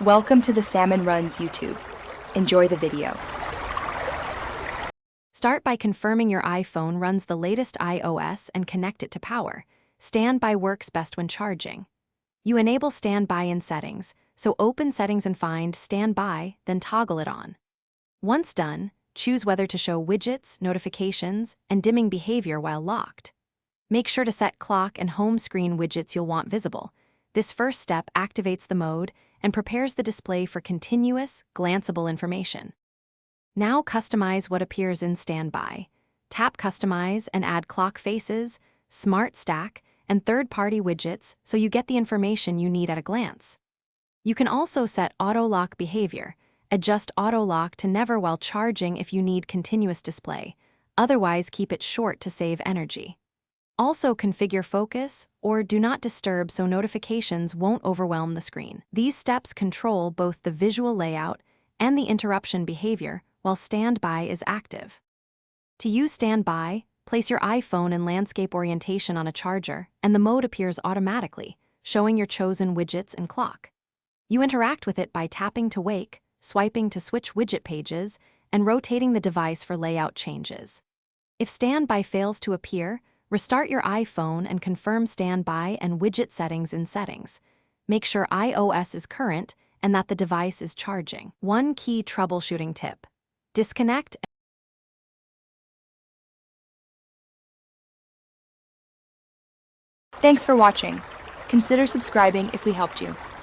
Welcome to the Salmon Runs YouTube. Enjoy the video. Start by confirming your iPhone runs the latest iOS and connect it to power. Standby works best when charging. You enable Standby in Settings, so open Settings and find Standby, then toggle it on. Once done, choose whether to show widgets, notifications, and dimming behavior while locked. Make sure to set clock and home screen widgets you'll want visible. This first step activates the mode and prepares the display for continuous, glanceable information. Now customize what appears in Standby. Tap Customize and add clock faces, smart stack, and third-party widgets so you get the information you need at a glance. You can also set auto-lock behavior. Adjust auto-lock to never while charging if you need continuous display. Otherwise, keep it short to save energy. Also configure focus or do not disturb so notifications won't overwhelm the screen. These steps control both the visual layout and the interruption behavior while Standby is active. To use Standby, place your iPhone in landscape orientation on a charger, and the mode appears automatically, showing your chosen widgets and clock. You interact with it by tapping to wake, swiping to switch widget pages, and rotating the device for layout changes. If Standby fails to appear, restart your iPhone and confirm Standby and widget settings in Settings. Make sure iOS is current and that the device is charging. One key troubleshooting tip: disconnect. Thanks for watching. Consider subscribing if we helped you.